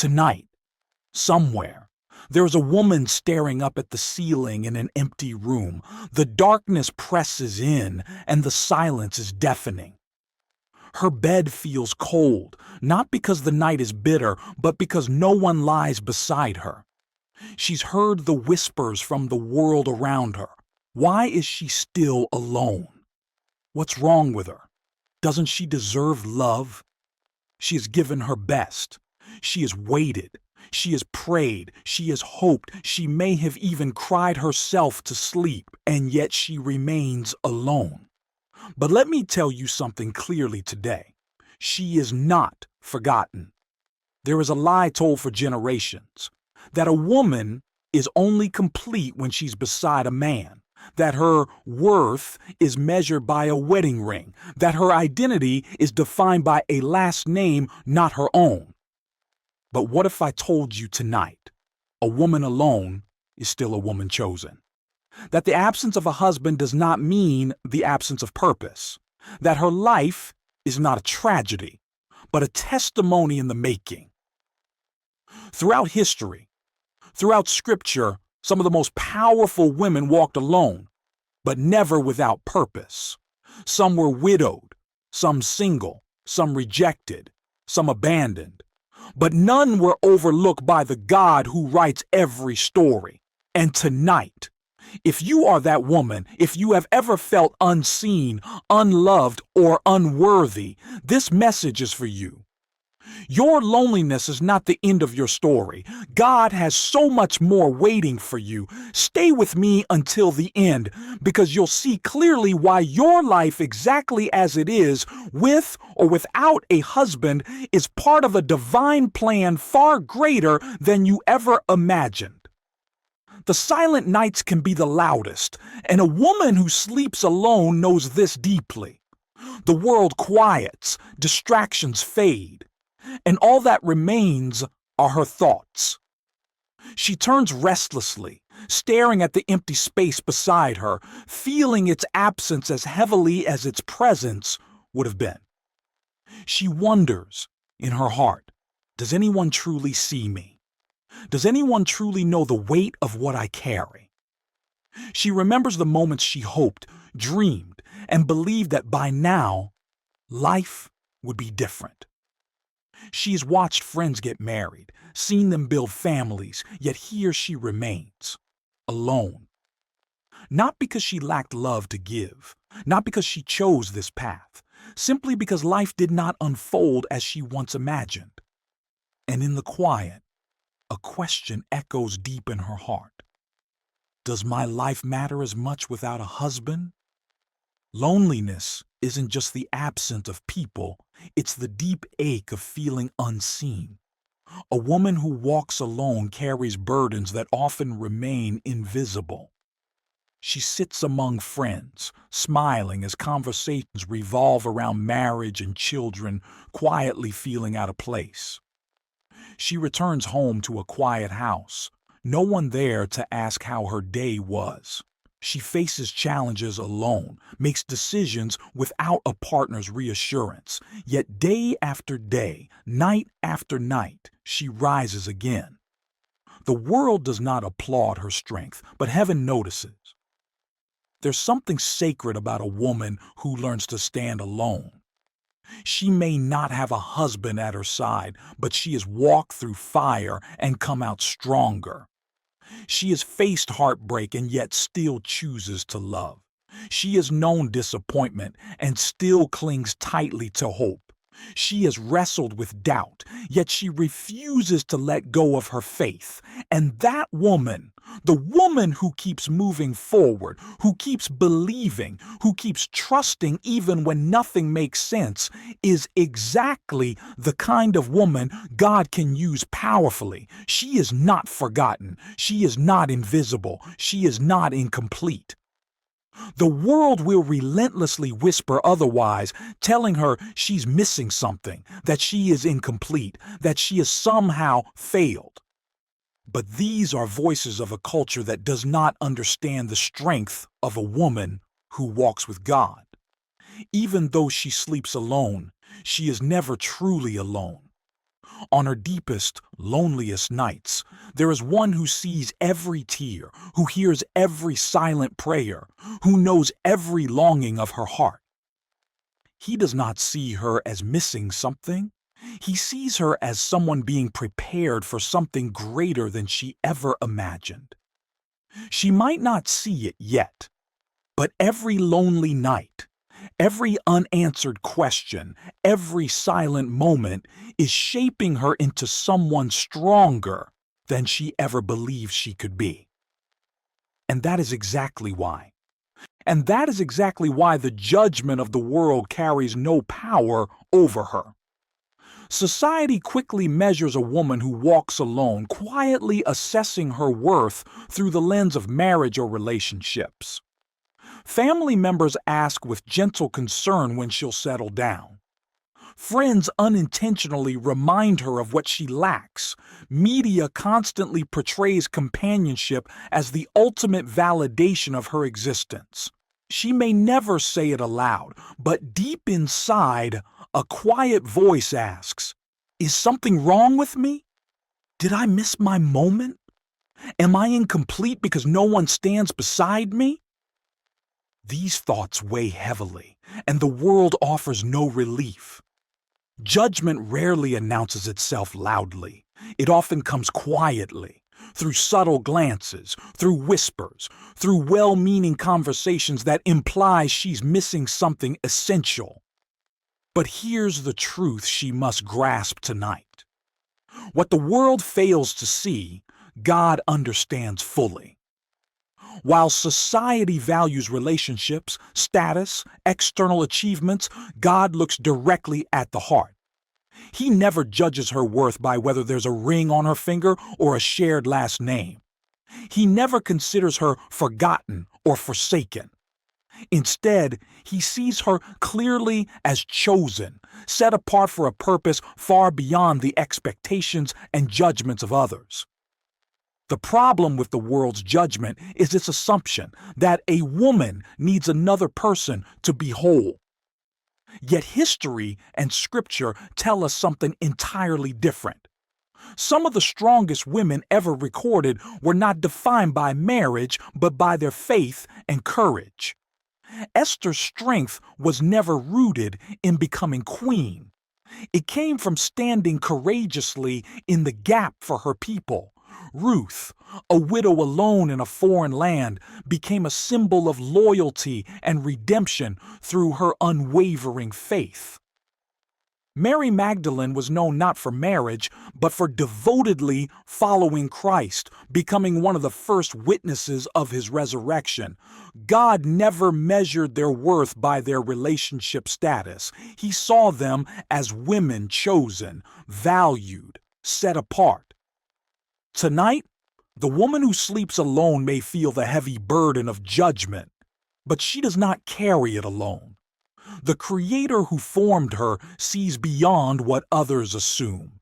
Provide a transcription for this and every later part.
Tonight, somewhere, there is a woman staring up at the ceiling in an empty room. The darkness presses in, and the silence is deafening. Her bed feels cold, not because the night is bitter, but because no one lies beside her. She's heard the whispers from the world around her. Why is she still alone? What's wrong with her? Doesn't she deserve love? She has given her best. She has waited. She has prayed. She has hoped. She may have even cried herself to sleep, and yet she remains alone. But let me tell you something clearly today. She is not forgotten. There is a lie told for generations that a woman is only complete when she's beside a man, that her worth is measured by a wedding ring, that her identity is defined by a last name not her own. But what if I told you tonight, a woman alone is still a woman chosen? That the absence of a husband does not mean the absence of purpose, that her life is not a tragedy, but a testimony in the making. Throughout history, throughout scripture, some of the most powerful women walked alone, but never without purpose. Some were widowed, some single, some rejected, some abandoned. But none were overlooked by the God who writes every story. And tonight, if you are that woman, if you have ever felt unseen, unloved, or unworthy, this message is for you. Your loneliness is not the end of your story. God has so much more waiting for you. Stay with me until the end, because you'll see clearly why your life exactly as it is, with or without a husband, is part of a divine plan far greater than you ever imagined. The silent nights can be the loudest, and a woman who sleeps alone knows this deeply. The world quiets, distractions fade, and all that remains are her thoughts. She turns restlessly, staring at the empty space beside her, feeling its absence as heavily as its presence would have been. She wonders in her heart, does anyone truly see me? Does anyone truly know the weight of what I carry? She remembers the moments she hoped, dreamed, and believed that by now, life would be different. She's watched friends get married, seen them build families, yet here she remains, alone. Not because she lacked love to give, not because she chose this path, simply because life did not unfold as she once imagined. And in the quiet, a question echoes deep in her heart. Does my life matter as much without a husband? Loneliness isn't just the absence of people, it's the deep ache of feeling unseen. A woman who walks alone carries burdens that often remain invisible. She sits among friends, smiling as conversations revolve around marriage and children, quietly feeling out of place. She returns home to a quiet house, no one there to ask how her day was. She faces challenges alone, makes decisions without a partner's reassurance. Yet day after day, night after night, she rises again. The world does not applaud her strength, but heaven notices. There's something sacred about a woman who learns to stand alone. She may not have a husband at her side, but she has walked through fire and come out stronger. She has faced heartbreak and yet still chooses to love. She has known disappointment and still clings tightly to hope. She has wrestled with doubt, yet she refuses to let go of her faith. And that woman, the woman who keeps moving forward, who keeps believing, who keeps trusting even when nothing makes sense, is exactly the kind of woman God can use powerfully. She is not forgotten. She is not invisible. She is not incomplete. The world will relentlessly whisper otherwise, telling her she's missing something, that she is incomplete, that she has somehow failed. But these are voices of a culture that does not understand the strength of a woman who walks with God. Even though she sleeps alone, she is never truly alone. On her deepest, loneliest nights, there is one who sees every tear, who hears every silent prayer, who knows every longing of her heart. He does not see her as missing something. He sees her as someone being prepared for something greater than she ever imagined. She might not see it yet, but every lonely night, every unanswered question, every silent moment is shaping her into someone stronger than she ever believed she could be. And that is exactly why. And that is exactly why the judgment of the world carries no power over her. Society quickly measures a woman who walks alone, quietly assessing her worth through the lens of marriage or relationships. Family members ask with gentle concern when she'll settle down. Friends unintentionally remind her of what she lacks. Media constantly portrays companionship as the ultimate validation of her existence. She may never say it aloud, but deep inside, a quiet voice asks, "Is something wrong with me? Did I miss my moment? Am I incomplete because no one stands beside me?" These thoughts weigh heavily, and the world offers no relief. Judgment rarely announces itself loudly. It often comes quietly, through subtle glances, through whispers, through well-meaning conversations that imply she's missing something essential. But here's the truth she must grasp tonight. What the world fails to see, God understands fully. While society values relationships, status, external achievements, God looks directly at the heart. He never judges her worth by whether there's a ring on her finger or a shared last name. He never considers her forgotten or forsaken. Instead, he sees her clearly as chosen, set apart for a purpose far beyond the expectations and judgments of others. The problem with the world's judgment is its assumption that a woman needs another person to be whole. Yet history and scripture tell us something entirely different. Some of the strongest women ever recorded were not defined by marriage, but by their faith and courage. Esther's strength was never rooted in becoming queen. It came from standing courageously in the gap for her people. Ruth, a widow alone in a foreign land, became a symbol of loyalty and redemption through her unwavering faith. Mary Magdalene was known not for marriage, but for devotedly following Christ, becoming one of the first witnesses of his resurrection. God never measured their worth by their relationship status. He saw them as women chosen, valued, set apart. Tonight, the woman who sleeps alone may feel the heavy burden of judgment, but she does not carry it alone. The Creator who formed her sees beyond what others assume.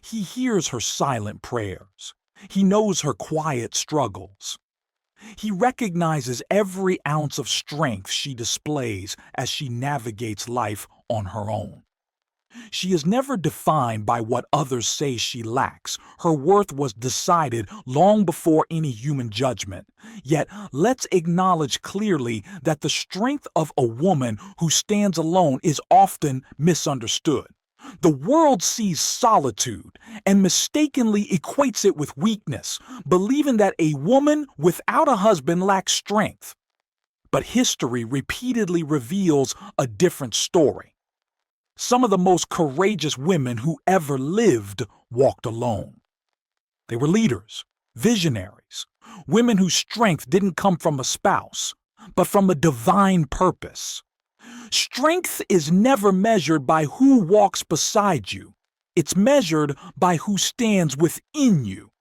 He hears her silent prayers. He knows her quiet struggles. He recognizes every ounce of strength she displays as she navigates life on her own. She is never defined by what others say she lacks. Her worth was decided long before any human judgment. Yet, let's acknowledge clearly that the strength of a woman who stands alone is often misunderstood. The world sees solitude and mistakenly equates it with weakness, believing that a woman without a husband lacks strength. But history repeatedly reveals a different story. Some of the most courageous women who ever lived walked alone. They were leaders, visionaries, women whose strength didn't come from a spouse, but from a divine purpose. Strength is never measured by who walks beside you. It's measured by who stands within you.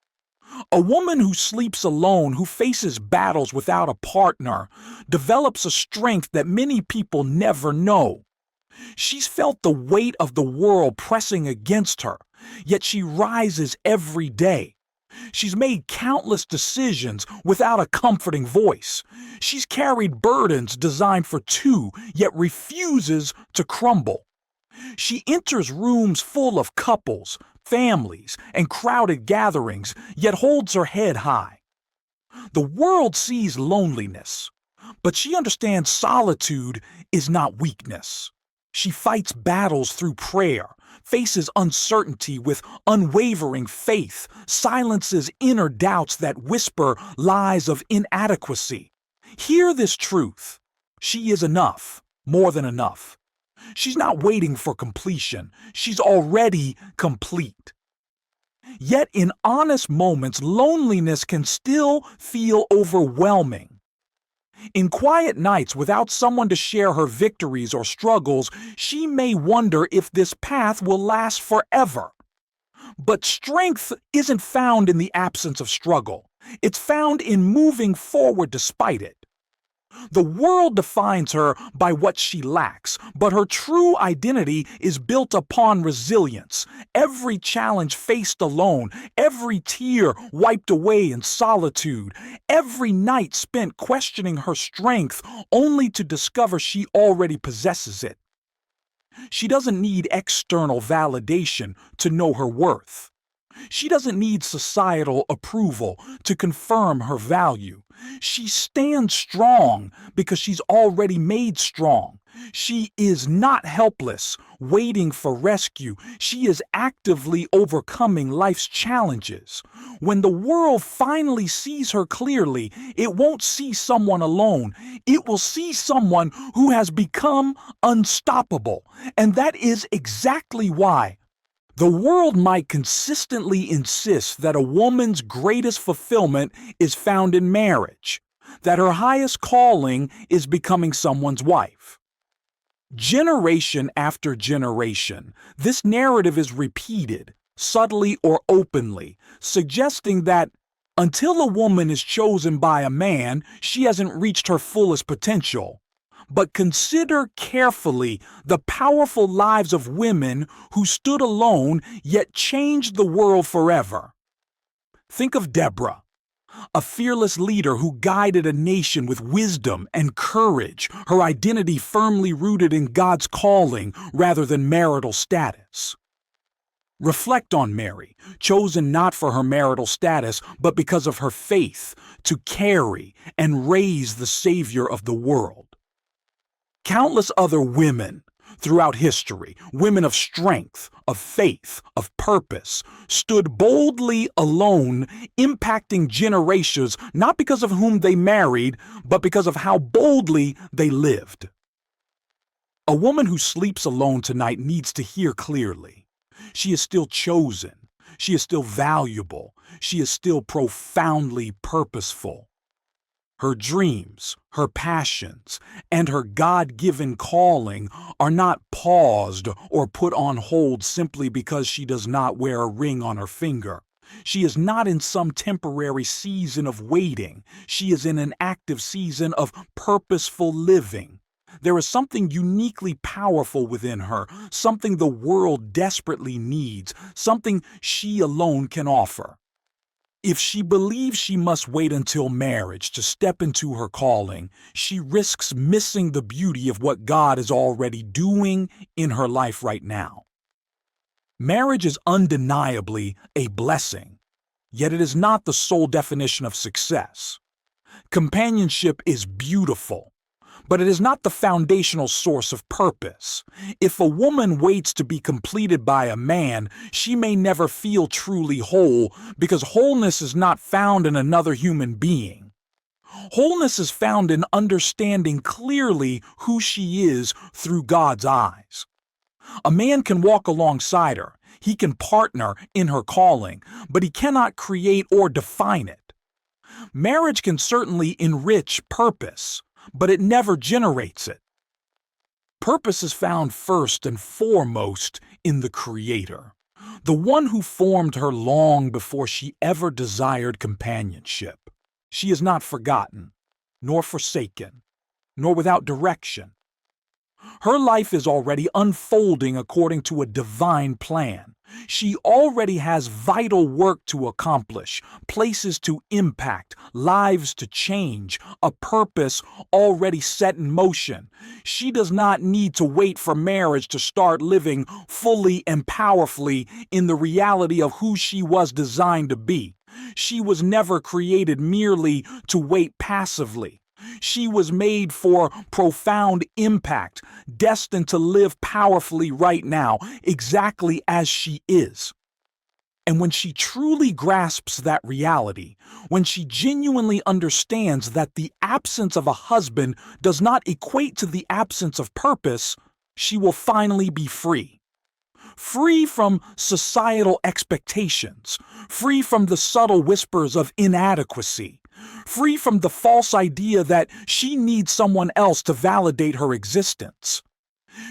A woman who sleeps alone, who faces battles without a partner, develops a strength that many people never know. She's felt the weight of the world pressing against her, yet she rises every day. She's made countless decisions without a comforting voice. She's carried burdens designed for two, yet refuses to crumble. She enters rooms full of couples, families, and crowded gatherings, yet holds her head high. The world sees loneliness, but she understands solitude is not weakness. She fights battles through prayer, faces uncertainty with unwavering faith, silences inner doubts that whisper lies of inadequacy. Hear this truth. She is enough, more than enough. She's not waiting for completion. She's already complete. Yet in honest moments, loneliness can still feel overwhelming. In quiet nights, without someone to share her victories or struggles, she may wonder if this path will last forever. But strength isn't found in the absence of struggle. It's found in moving forward despite it. The world defines her by what she lacks, but her true identity is built upon resilience. Every challenge faced alone, every tear wiped away in solitude, every night spent questioning her strength only to discover she already possesses it. She doesn't need external validation to know her worth. She doesn't need societal approval to confirm her value. She stands strong because she's already made strong. She is not helpless, waiting for rescue. She is actively overcoming life's challenges. When the world finally sees her clearly, it won't see someone alone. It will see someone who has become unstoppable. And that is exactly why the world might consistently insist that a woman's greatest fulfillment is found in marriage, that her highest calling is becoming someone's wife. Generation after generation, this narrative is repeated, subtly or openly, suggesting that until a woman is chosen by a man, she hasn't reached her fullest potential. But consider carefully the powerful lives of women who stood alone yet changed the world forever. Think of Deborah, a fearless leader who guided a nation with wisdom and courage, her identity firmly rooted in God's calling rather than marital status. Reflect on Mary, chosen not for her marital status, but because of her faith to carry and raise the Savior of the world. Countless other women throughout history, women of strength, of faith, of purpose, stood boldly alone, impacting generations not because of whom they married, but because of how boldly they lived. A woman who sleeps alone tonight needs to hear clearly. She is still chosen. She is still valuable. She is still profoundly purposeful. Her dreams, her passions, and her God-given calling are not paused or put on hold simply because she does not wear a ring on her finger. She is not in some temporary season of waiting. She is in an active season of purposeful living. There is something uniquely powerful within her, something the world desperately needs, something she alone can offer. If she believes she must wait until marriage to step into her calling, she risks missing the beauty of what God is already doing in her life right now. Marriage is undeniably a blessing, yet it is not the sole definition of success. Companionship is beautiful, but it is not the foundational source of purpose. If a woman waits to be completed by a man, she may never feel truly whole because wholeness is not found in another human being. Wholeness is found in understanding clearly who she is through God's eyes. A man can walk alongside her. He can partner in her calling, but he cannot create or define it. Marriage can certainly enrich purpose, but it never generates it. Purpose is found first and foremost in the Creator, the one who formed her long before she ever desired companionship. She is not forgotten, nor forsaken, nor without direction. Her life is already unfolding according to a divine plan. She already has vital work to accomplish, places to impact, lives to change, a purpose already set in motion. She does not need to wait for marriage to start living fully and powerfully in the reality of who she was designed to be. She was never created merely to wait passively. She was made for profound impact, destined to live powerfully right now, exactly as she is. And when she truly grasps that reality, when she genuinely understands that the absence of a husband does not equate to the absence of purpose, she will finally be free. Free from societal expectations, free from the subtle whispers of inadequacy, free from the false idea that she needs someone else to validate her existence.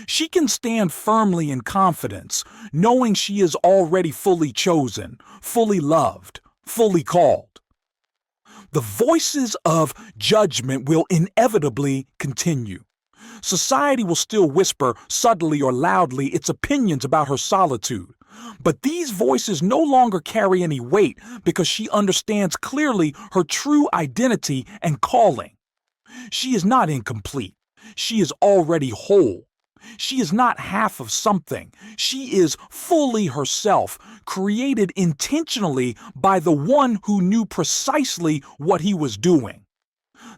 She can stand firmly in confidence, knowing she is already fully chosen, fully loved, fully called. The voices of judgment will inevitably continue. Society will still whisper, subtly or loudly, its opinions about her solitude. But these voices no longer carry any weight because she understands clearly her true identity and calling. She is not incomplete. She is already whole. She is not half of something. She is fully herself, created intentionally by the one who knew precisely what he was doing.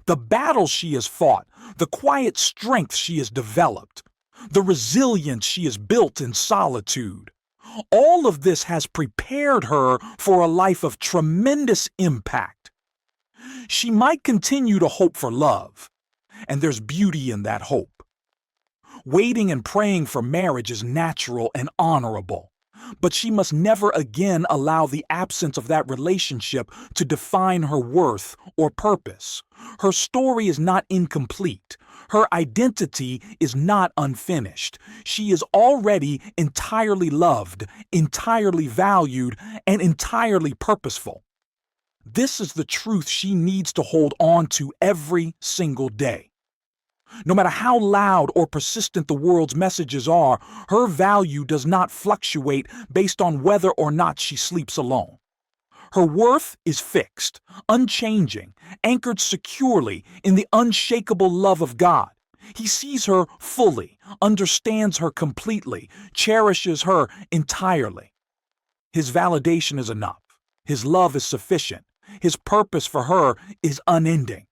The battles she has fought, the quiet strength she has developed, the resilience she has built in solitude. All of this has prepared her for a life of tremendous impact. She might continue to hope for love, and there's beauty in that hope. Waiting and praying for marriage is natural and honorable, but she must never again allow the absence of that relationship to define her worth or purpose. Her story is not incomplete. Her identity is not unfinished. She is already entirely loved, entirely valued, and entirely purposeful. This is the truth she needs to hold on to every single day. No matter how loud or persistent the world's messages are, her value does not fluctuate based on whether or not she sleeps alone. Her worth is fixed, unchanging, anchored securely in the unshakable love of God. He sees her fully, understands her completely, cherishes her entirely. His validation is enough. His love is sufficient. His purpose for her is unending.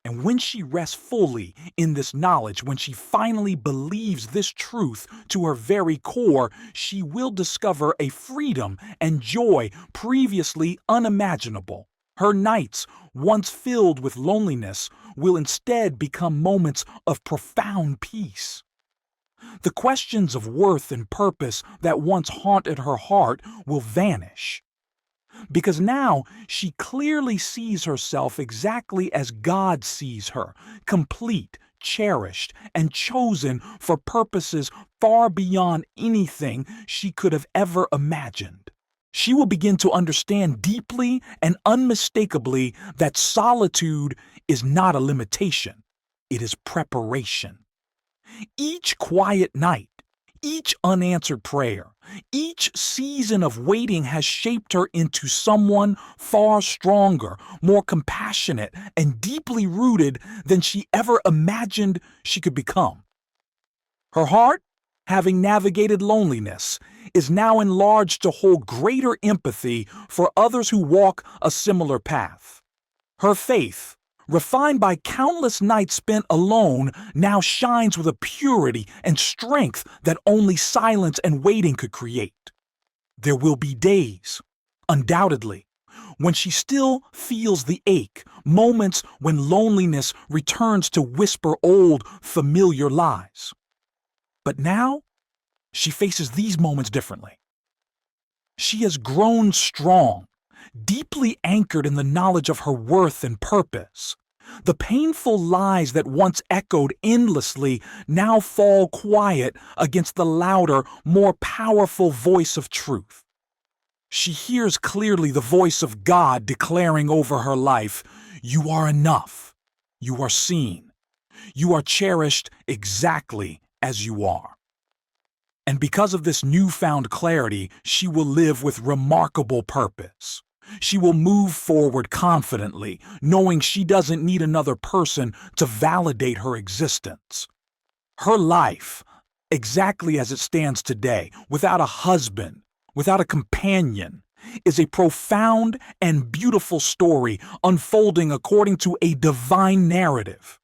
And when she rests fully in this knowledge, when she finally believes this truth to her very core, she will discover a freedom and joy previously unimaginable. Her nights, once filled with loneliness, will instead become moments of profound peace. The questions of worth and purpose that once haunted her heart will vanish. Because now she clearly sees herself exactly as God sees her, complete, cherished, and chosen for purposes far beyond anything she could have ever imagined. She will begin to understand deeply and unmistakably that solitude is not a limitation, it is preparation. Each quiet night, each unanswered prayer, each season of waiting has shaped her into someone far stronger, more compassionate, and deeply rooted than she ever imagined she could become. Her heart, having navigated loneliness, is now enlarged to hold greater empathy for others who walk a similar path. Her faith, refined by countless nights spent alone, now shines with a purity and strength that only silence and waiting could create. There will be days, undoubtedly, when she still feels the ache, moments when loneliness returns to whisper old, familiar lies. But now, she faces these moments differently. She has grown strong, deeply anchored in the knowledge of her worth and purpose. The painful lies that once echoed endlessly now fall quiet against the louder, more powerful voice of truth. She hears clearly the voice of God declaring over her life, "You are enough. You are seen. You are cherished exactly as you are. And because of this newfound clarity, she will live with remarkable purpose. She will move forward confidently, knowing she doesn't need another person to validate her existence. Her life, exactly as it stands today, without a husband, without a companion, is a profound and beautiful story unfolding according to a divine narrative.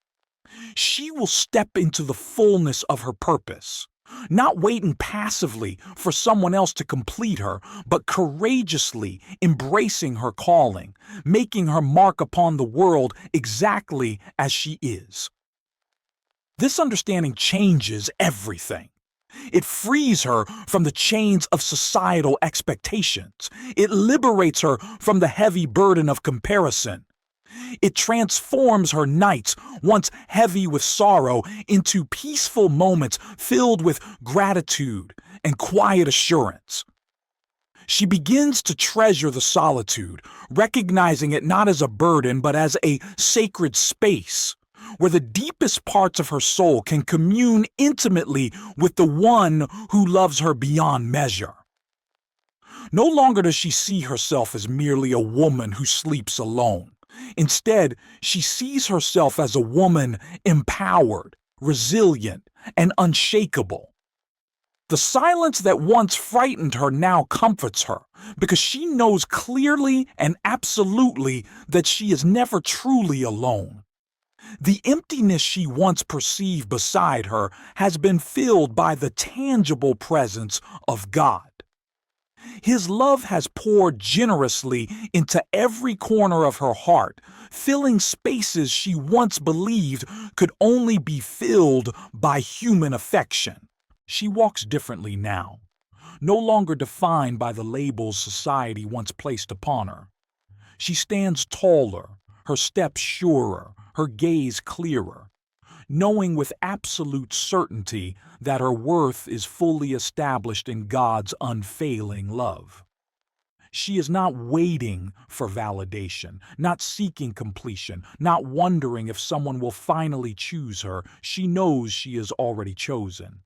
She will step into the fullness of her purpose, not waiting passively for someone else to complete her, but courageously embracing her calling, making her mark upon the world exactly as she is. This understanding changes everything. It frees her from the chains of societal expectations. It liberates her from the heavy burden of comparison. It transforms her nights, once heavy with sorrow, into peaceful moments filled with gratitude and quiet assurance. She begins to treasure the solitude, recognizing it not as a burden but as a sacred space where the deepest parts of her soul can commune intimately with the one who loves her beyond measure. No longer does she see herself as merely a woman who sleeps alone. Instead, she sees herself as a woman empowered, resilient, and unshakable. The silence that once frightened her now comforts her because she knows clearly and absolutely that she is never truly alone. The emptiness she once perceived beside her has been filled by the tangible presence of God. His love has poured generously into every corner of her heart, filling spaces she once believed could only be filled by human affection. She walks differently now, no longer defined by the labels society once placed upon her. She stands taller, her steps surer, her gaze clearer, knowing with absolute certainty that her worth is fully established in God's unfailing love. She is not waiting for validation, not seeking completion, not wondering if someone will finally choose her. She knows she is already chosen.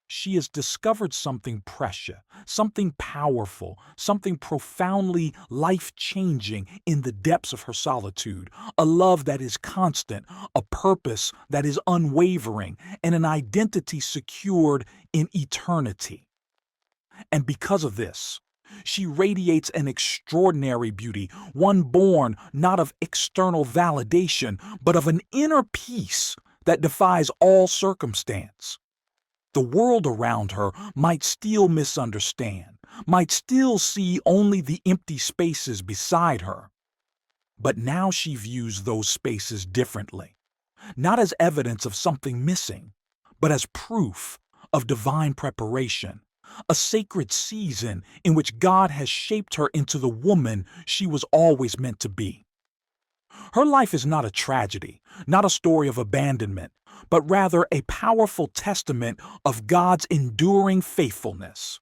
She has discovered something precious, something powerful, something profoundly life-changing in the depths of her solitude, a love that is constant, a purpose that is unwavering, and an identity secured in eternity. And because of this, she radiates an extraordinary beauty, one born not of external validation, but of an inner peace that defies all circumstance. The world around her might still misunderstand, might still see only the empty spaces beside her. But now she views those spaces differently, not as evidence of something missing, but as proof of divine preparation, a sacred season in which God has shaped her into the woman she was always meant to be. Her life is not a tragedy, not a story of abandonment, but rather a powerful testament of God's enduring faithfulness.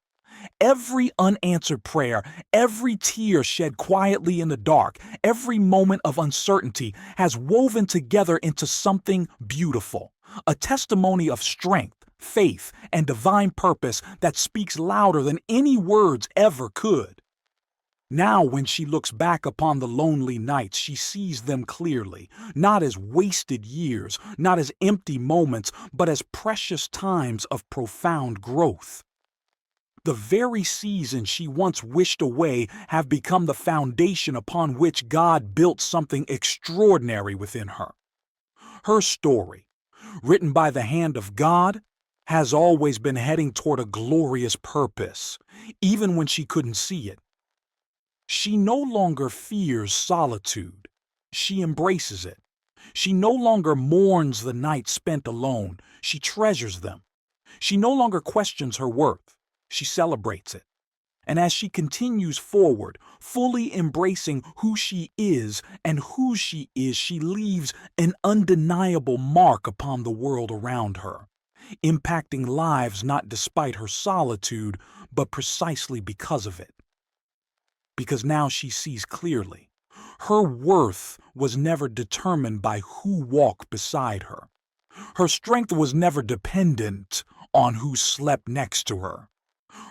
Every unanswered prayer, every tear shed quietly in the dark, every moment of uncertainty has woven together into something beautiful, a testimony of strength, faith, and divine purpose that speaks louder than any words ever could. Now, when she looks back upon the lonely nights, she sees them clearly, not as wasted years, not as empty moments, but as precious times of profound growth. The very seasons she once wished away have become the foundation upon which God built something extraordinary within her. Her story, written by the hand of God, has always been heading toward a glorious purpose, even when she couldn't see it. She no longer fears solitude. She embraces it. She no longer mourns the nights spent alone. She treasures them. She no longer questions her worth. She celebrates it. And as she continues forward, fully embracing who she is and whose she is, she leaves an undeniable mark upon the world around her, impacting lives not despite her solitude, but precisely because of it. Because now she sees clearly. Her worth was never determined by who walked beside her. Her strength was never dependent on who slept next to her.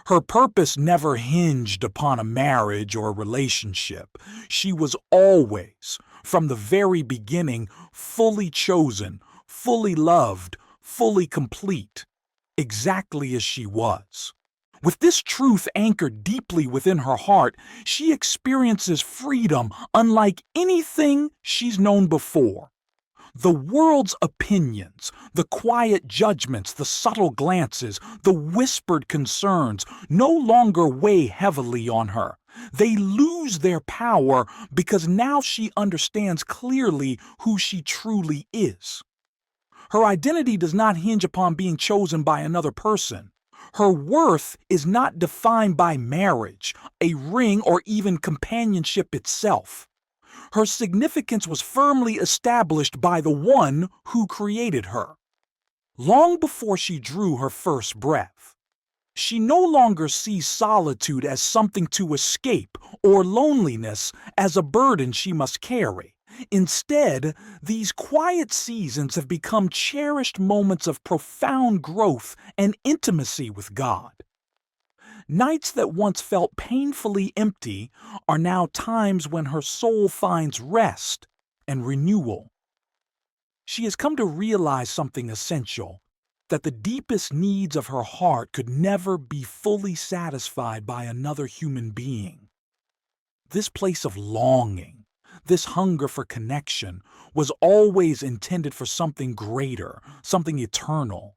Her purpose never hinged upon a marriage or a relationship. She was always, from the very beginning, fully chosen, fully loved, fully complete, exactly as she was. With this truth anchored deeply within her heart, she experiences freedom unlike anything she's known before. The world's opinions, the quiet judgments, the subtle glances, the whispered concerns no longer weigh heavily on her. They lose their power because now she understands clearly who she truly is. Her identity does not hinge upon being chosen by another person. Her worth is not defined by marriage, a ring, or even companionship itself. Her significance was firmly established by the one who created her. Long before she drew her first breath, she no longer sees solitude as something to escape or loneliness as a burden she must carry. Instead, these quiet seasons have become cherished moments of profound growth and intimacy with God. Nights that once felt painfully empty are now times when her soul finds rest and renewal. She has come to realize something essential, that the deepest needs of her heart could never be fully satisfied by another human being. This place of longing, this hunger for connection, was always intended for something greater, something eternal.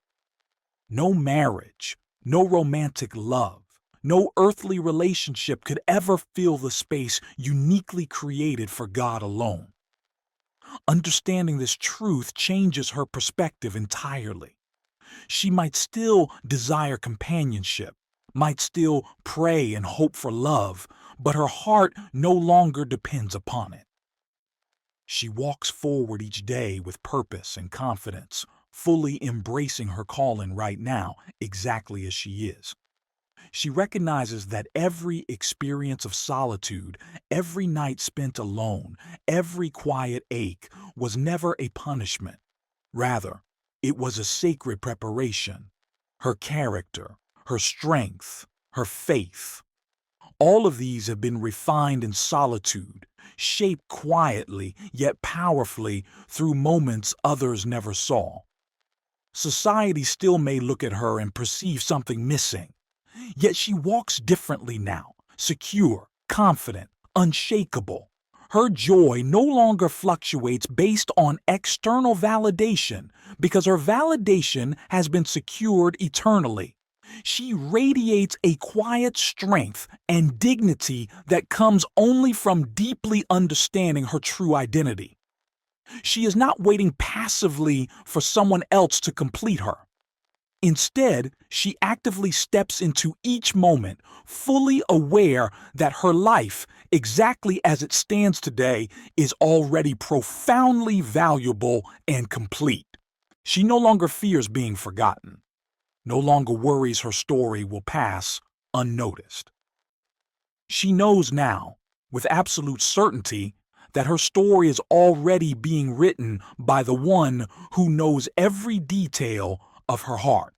No marriage, no romantic love, no earthly relationship could ever fill the space uniquely created for God alone. Understanding this truth changes her perspective entirely. She might still desire companionship, might still pray and hope for love, but her heart no longer depends upon it. She walks forward each day with purpose and confidence, fully embracing her calling right now, exactly as she is. She recognizes that every experience of solitude, every night spent alone, every quiet ache was never a punishment. Rather, it was a sacred preparation. Her character, her strength, her faith. All of these have been refined in solitude, shaped quietly yet powerfully through moments others never saw. Society still may look at her and perceive something missing. Yet she walks differently now, secure, confident, unshakable. Her joy no longer fluctuates based on external validation because her validation has been secured eternally. She radiates a quiet strength and dignity that comes only from deeply understanding her true identity. She is not waiting passively for someone else to complete her. Instead, she actively steps into each moment, fully aware that her life, exactly as it stands today, is already profoundly valuable and complete. She no longer fears being forgotten, no longer worries her story will pass unnoticed. She knows now, with absolute certainty, that her story is already being written by the one who knows every detail of her heart.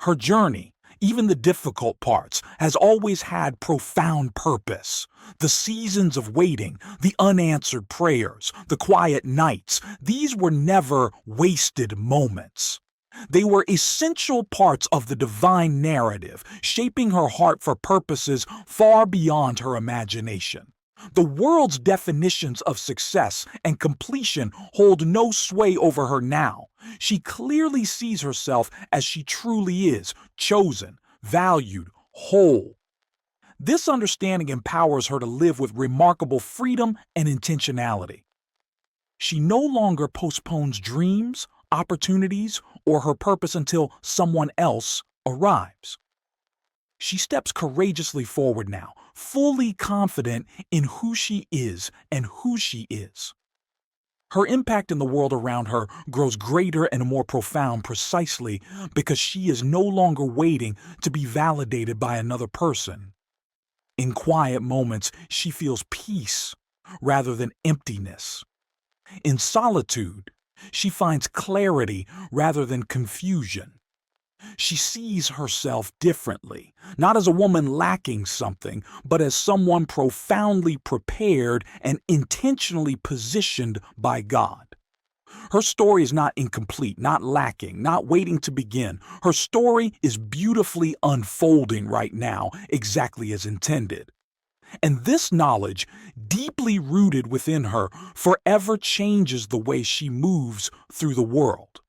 Her journey, even the difficult parts, has always had profound purpose. The seasons of waiting, the unanswered prayers, the quiet nights, these were never wasted moments. They were essential parts of the divine narrative, shaping her heart for purposes far beyond her imagination. The world's definitions of success and completion hold no sway over her now. She clearly sees herself as she truly is, chosen, valued, whole. This understanding empowers her to live with remarkable freedom and intentionality. She no longer postpones dreams, opportunities, or her purpose until someone else arrives. She steps courageously forward now, fully confident in who she is and whose she is. Her impact in the world around her grows greater and more profound precisely because she is no longer waiting to be validated by another person. In quiet moments, she feels peace rather than emptiness. In solitude, She finds clarity rather than confusion. She sees herself differently, not as a woman lacking something, but as someone profoundly prepared and intentionally positioned by God. Her story is not incomplete, not lacking, not waiting to begin. Her story is beautifully unfolding right now, exactly as intended. And this knowledge, deeply rooted within her, forever changes the way she moves through the world.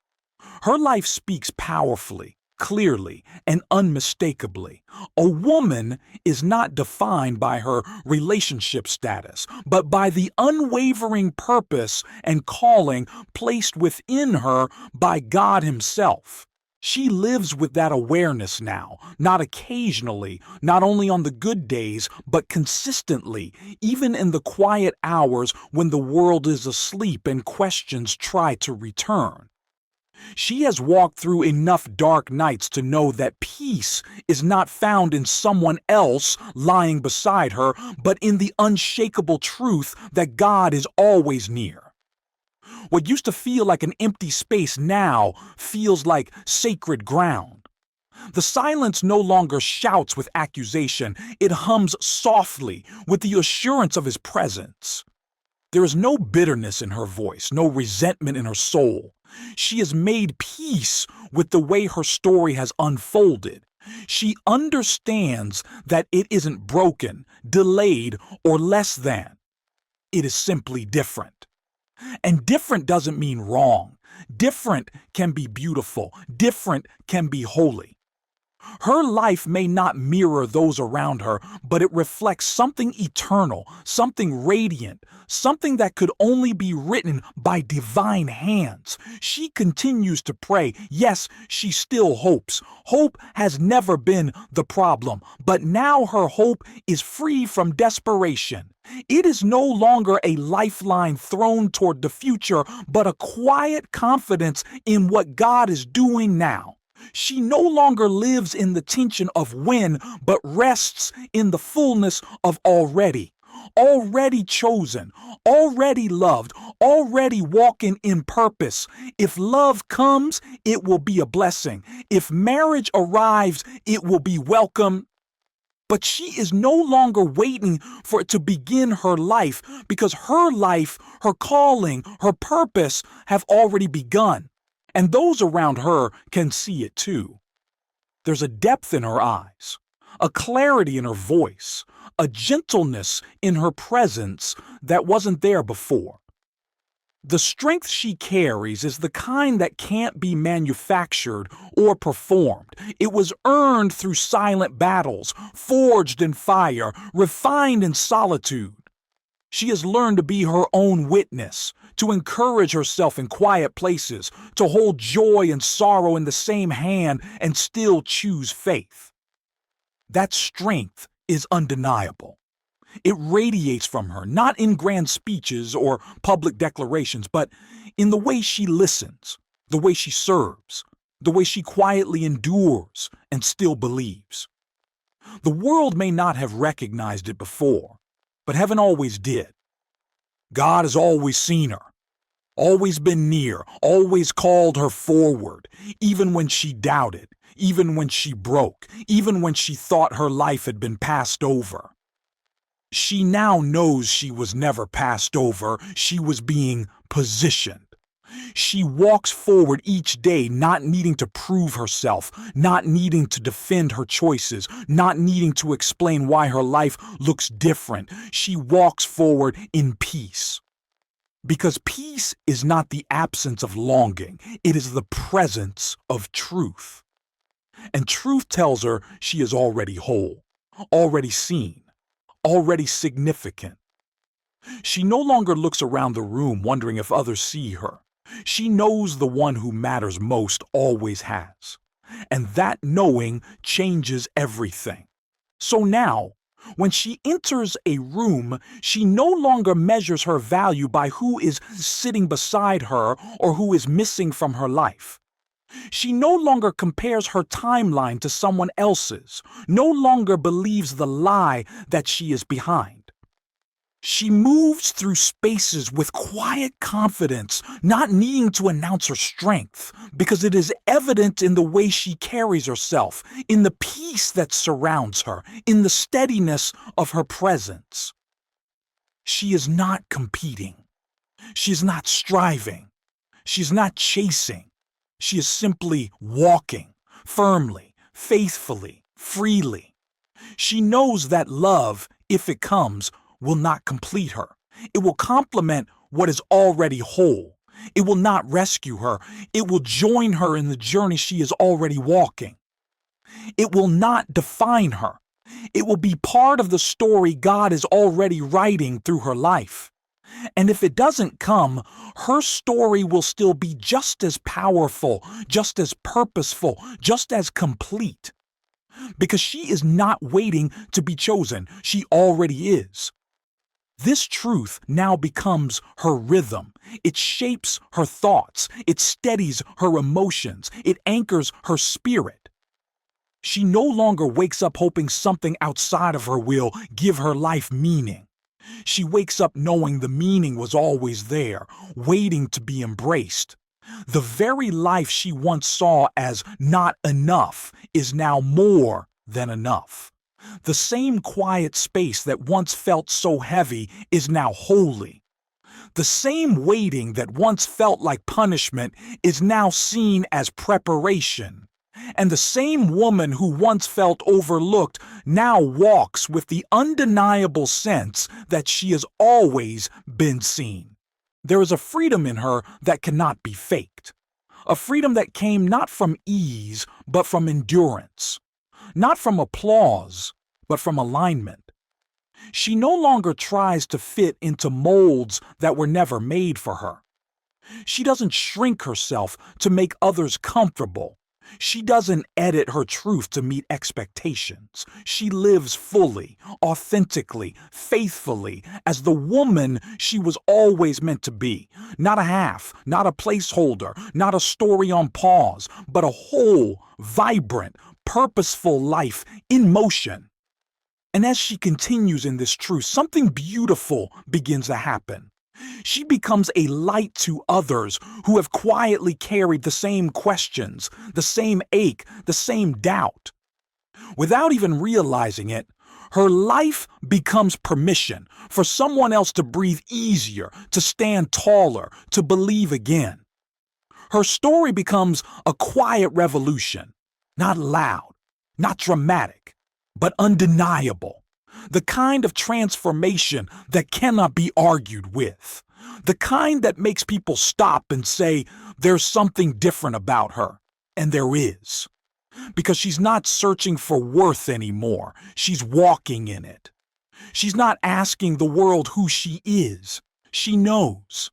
Her life speaks powerfully, clearly, and unmistakably. A woman is not defined by her relationship status, but by the unwavering purpose and calling placed within her by God Himself. She lives with that awareness now, not occasionally, not only on the good days, but consistently, even in the quiet hours when the world is asleep and questions try to return. She has walked through enough dark nights to know that peace is not found in someone else lying beside her, but in the unshakable truth that God is always near. What used to feel like an empty space now feels like sacred ground. The silence no longer shouts with accusation, it hums softly with the assurance of His presence. There is no bitterness in her voice, no resentment in her soul. She has made peace with the way her story has unfolded. She understands that it isn't broken, delayed, or less than. It is simply different. And different doesn't mean wrong. Different can be beautiful. Different can be holy. Her life may not mirror those around her, but it reflects something eternal, something radiant, something that could only be written by divine hands. She continues to pray. Yes, she still hopes. Hope has never been the problem, but now her hope is free from desperation. It is no longer a lifeline thrown toward the future, but a quiet confidence in what God is doing now. She no longer lives in the tension of when, but rests in the fullness of already. Already chosen, already loved, already walking in purpose. If love comes, it will be a blessing. If marriage arrives, it will be welcome. But she is no longer waiting for it to begin her life, because her life, her calling, her purpose have already begun. And those around her can see it too. There's a depth in her eyes, a clarity in her voice, a gentleness in her presence that wasn't there before. The strength she carries is the kind that can't be manufactured or performed. It was earned through silent battles, forged in fire, refined in solitude. She has learned to be her own witness, to encourage herself in quiet places, to hold joy and sorrow in the same hand and still choose faith. That strength is undeniable. It radiates from her, not in grand speeches or public declarations, but in the way she listens, the way she serves, the way she quietly endures and still believes. The world may not have recognized it before, but heaven always did. God has always seen her, always been near, always called her forward, even when she doubted, even when she broke, even when she thought her life had been passed over. She now knows she was never passed over, she was being positioned. She walks forward each day not needing to prove herself, not needing to defend her choices, not needing to explain why her life looks different. She walks forward in peace. Because peace is not the absence of longing, it is the presence of truth. And truth tells her she is already whole, already seen, already significant. She no longer looks around the room wondering if others see her. She knows the one who matters most always has. And that knowing changes everything. So now, when she enters a room, she no longer measures her value by who is sitting beside her or who is missing from her life. She no longer compares her timeline to someone else's, no longer believes the lie that she is behind. She moves through spaces with quiet confidence, not needing to announce her strength, because it is evident in the way she carries herself, in the peace that surrounds her, in the steadiness of her presence. She is not competing. She is not striving. She is not chasing. She is simply walking, firmly, faithfully, freely. She knows that love, if it comes, will not complete her. It will complement what is already whole. It will not rescue her. It will join her in the journey she is already walking. It will not define her. It will be part of the story God is already writing through her life. And if it doesn't come, her story will still be just as powerful, just as purposeful, just as complete. Because she is not waiting to be chosen. She already is. This truth now becomes her rhythm. It shapes her thoughts. It steadies her emotions. It anchors her spirit. She no longer wakes up hoping something outside of her will give her life meaning. She wakes up knowing the meaning was always there, waiting to be embraced. The very life she once saw as not enough is now more than enough. The same quiet space that once felt so heavy is now holy. The same waiting that once felt like punishment is now seen as preparation. And the same woman who once felt overlooked now walks with the undeniable sense that she has always been seen. There is a freedom in her that cannot be faked. A freedom that came not from ease, but from endurance. Not from applause, but from alignment. She no longer tries to fit into molds that were never made for her. She doesn't shrink herself to make others comfortable. She doesn't edit her truth to meet expectations. She lives fully, authentically, faithfully, as the woman she was always meant to be. Not a half, not a placeholder, not a story on pause, but a whole, vibrant, purposeful life in motion. And as she continues in this truth, something beautiful begins to happen. She becomes a light to others who have quietly carried the same questions, the same ache, the same doubt. Without even realizing it, her life becomes permission for someone else to breathe easier, to stand taller, to believe again. Her story becomes a quiet revolution, not loud, not dramatic, but undeniable. The kind of transformation that cannot be argued with. The kind that makes people stop and say, there's something different about her. And there is. Because she's not searching for worth anymore. She's walking in it. She's not asking the world who she is. She knows.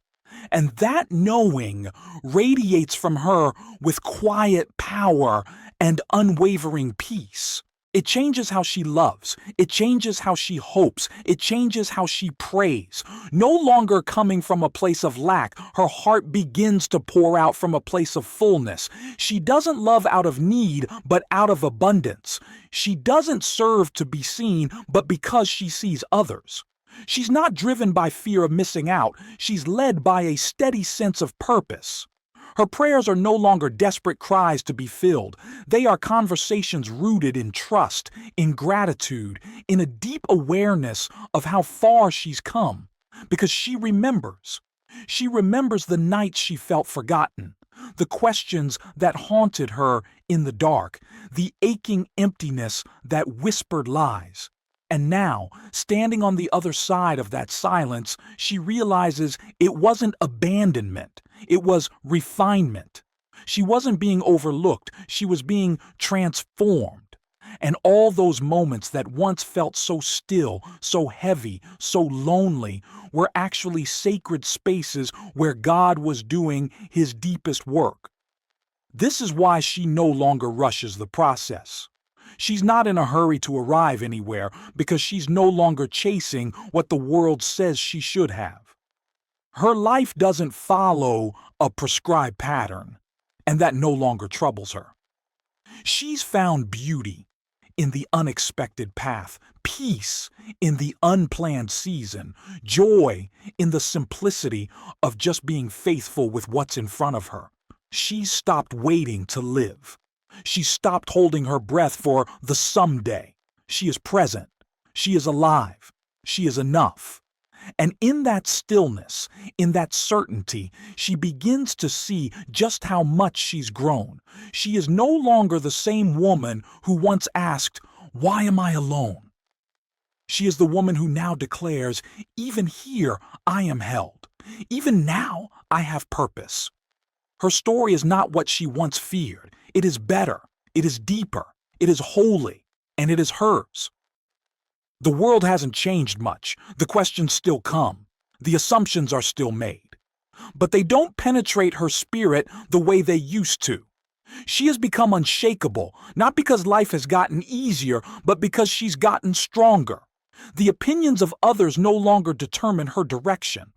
And that knowing radiates from her with quiet power and unwavering peace. It changes how she loves. It changes how she hopes. It changes how she prays. No longer coming from a place of lack, her heart begins to pour out from a place of fullness. She doesn't love out of need, but out of abundance. She doesn't serve to be seen, but because she sees others. She's not driven by fear of missing out. She's led by a steady sense of purpose. Her prayers are no longer desperate cries to be filled. They are conversations rooted in trust, in gratitude, in a deep awareness of how far she's come. Because she remembers. She remembers the nights she felt forgotten, the questions that haunted her in the dark, the aching emptiness that whispered lies. And now, standing on the other side of that silence, she realizes it wasn't abandonment, it was refinement. She wasn't being overlooked, she was being transformed. And all those moments that once felt so still, so heavy, so lonely, were actually sacred spaces where God was doing His deepest work. This is why she no longer rushes the process. She's not in a hurry to arrive anywhere because she's no longer chasing what the world says she should have. Her life doesn't follow a prescribed pattern, and that no longer troubles her. She's found beauty in the unexpected path, peace in the unplanned season, joy in the simplicity of just being faithful with what's in front of her. She stopped waiting to live. She stopped holding her breath for the someday. She is present. She is alive. She is enough. And in that stillness, in that certainty, she begins to see just how much she's grown. She is no longer the same woman who once asked, "Why am I alone?" She is the woman who now declares, "Even here I am held. Even now I have purpose." Her story is not what she once feared. It is better. It is deeper. It is holy. And it is hers. The world hasn't changed much. The questions still come. The assumptions are still made. But they don't penetrate her spirit the way they used to. She has become unshakable, not because life has gotten easier, but because she's gotten stronger. The opinions of others no longer determine her direction.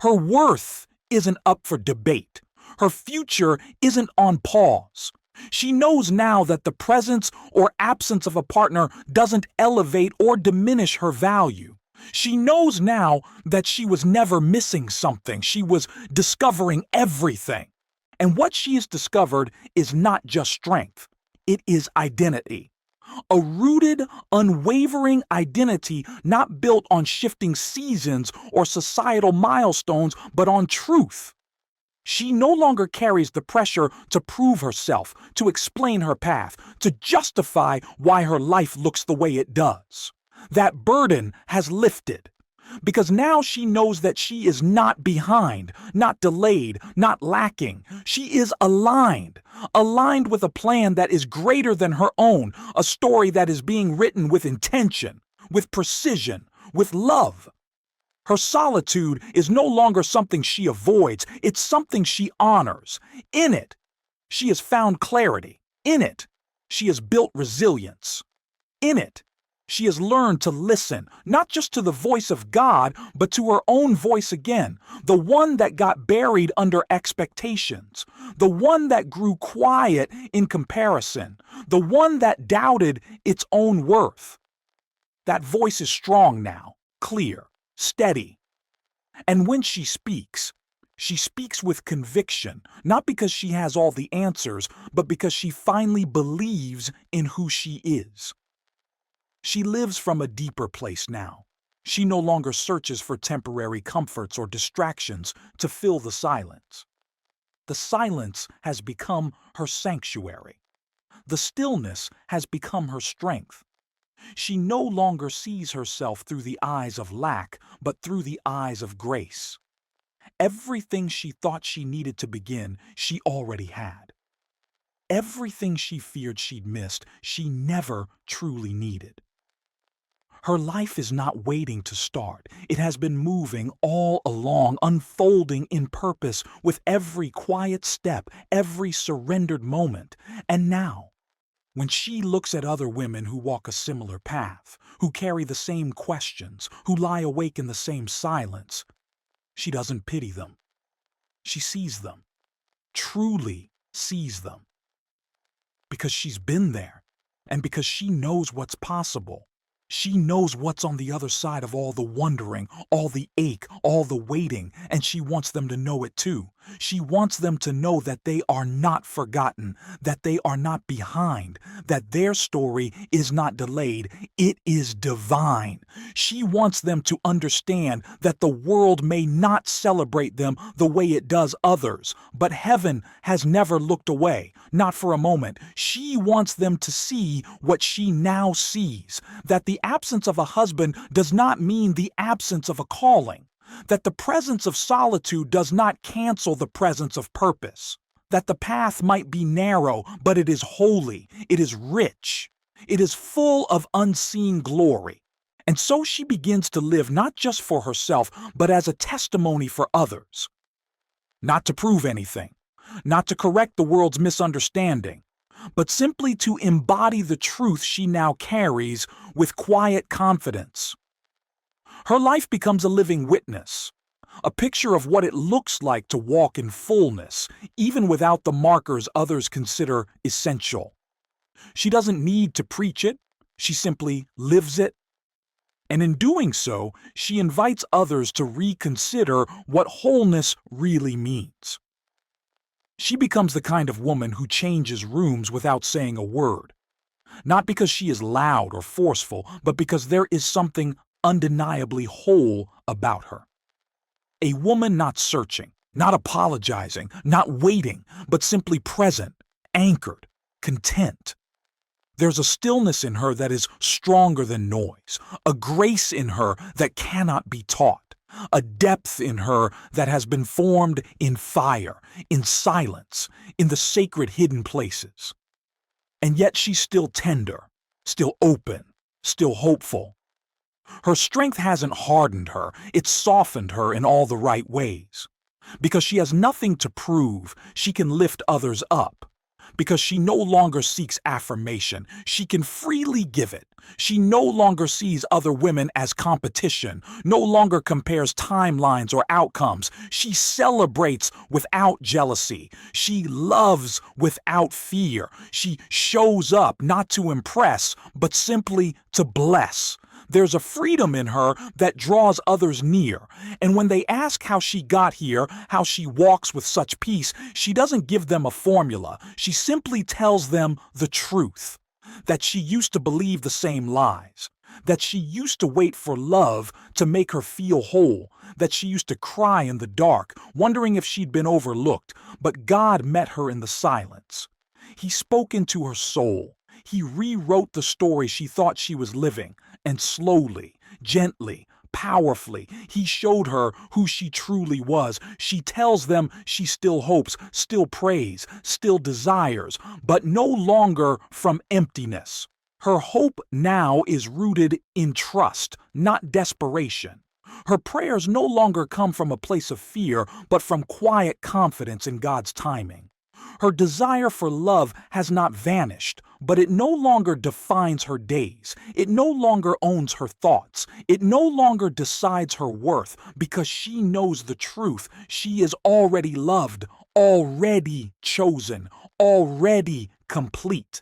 Her worth isn't up for debate. Her future isn't on pause. She knows now that the presence or absence of a partner doesn't elevate or diminish her value. She knows now that she was never missing something. She was discovering everything. And what she has discovered is not just strength. It is identity. A rooted, unwavering identity not built on shifting seasons or societal milestones, but on truth. She no longer carries the pressure to prove herself, to explain her path, to justify why her life looks the way it does. That burden has lifted, because now she knows that she is not behind, not delayed, not lacking. She is aligned with a plan that is greater than her own, a story that is being written with intention, with precision, with love. Her solitude is no longer something she avoids, it's something she honors. In it, she has found clarity. In it, she has built resilience. In it, she has learned to listen, not just to the voice of God, but to her own voice again, the one that got buried under expectations, the one that grew quiet in comparison, the one that doubted its own worth. That voice is strong now, clear, steady. And when she speaks with conviction, not because she has all the answers, but because she finally believes in who she is. She lives from a deeper place now. She no longer searches for temporary comforts or distractions to fill the silence. The silence has become her sanctuary. The stillness has become her strength. She no longer sees herself through the eyes of lack, but through the eyes of grace. Everything she thought she needed to begin, she already had. Everything she feared she'd missed, she never truly needed. Her life is not waiting to start. It has been moving all along, unfolding in purpose with every quiet step, every surrendered moment. And now, when she looks at other women who walk a similar path, who carry the same questions, who lie awake in the same silence, she doesn't pity them. She sees them, truly sees them. Because she's been there, and because she knows what's possible. She knows what's on the other side of all the wondering, all the ache, all the waiting, and she wants them to know it too. She wants them to know that they are not forgotten, that they are not behind, that their story is not delayed, it is divine. She wants them to understand that the world may not celebrate them the way it does others, but heaven has never looked away, not for a moment. She wants them to see what she now sees, that the absence of a husband does not mean the absence of a calling, that the presence of solitude does not cancel the presence of purpose, that the path might be narrow, but it is holy, it is rich, it is full of unseen glory. And so she begins to live not just for herself, but as a testimony for others. Not to prove anything, not to correct the world's misunderstanding, but simply to embody the truth she now carries with quiet confidence. Her life becomes a living witness, a picture of what it looks like to walk in fullness, even without the markers others consider essential. She doesn't need to preach it. She simply lives it. And in doing so, she invites others to reconsider what wholeness really means. She becomes the kind of woman who changes rooms without saying a word, not because she is loud or forceful, but because there is something undeniably whole about her. A woman not searching, not apologizing, not waiting, but simply present, anchored, content. There's a stillness in her that is stronger than noise, a grace in her that cannot be taught, a depth in her that has been formed in fire, in silence, in the sacred hidden places. And yet she's still tender, still open, still hopeful. Her strength hasn't hardened her, it's softened her in all the right ways. Because she has nothing to prove, she can lift others up. Because she no longer seeks affirmation, she can freely give it. She no longer sees other women as competition, no longer compares timelines or outcomes. She celebrates without jealousy. She loves without fear. She shows up not to impress, but simply to bless. There's a freedom in her that draws others near. And when they ask how she got here, how she walks with such peace, she doesn't give them a formula. She simply tells them the truth. That she used to believe the same lies. That she used to wait for love to make her feel whole. That she used to cry in the dark, wondering if she'd been overlooked. But God met her in the silence. He spoke into her soul. He rewrote the story she thought she was living. And slowly, gently, powerfully, he showed her who she truly was. She tells them she still hopes, still prays, still desires, but no longer from emptiness. Her hope now is rooted in trust, not desperation. Her prayers no longer come from a place of fear, but from quiet confidence in God's timing. Her desire for love has not vanished, but it no longer defines her days. It no longer owns her thoughts. It no longer decides her worth because she knows the truth. She is already loved, already chosen, already complete.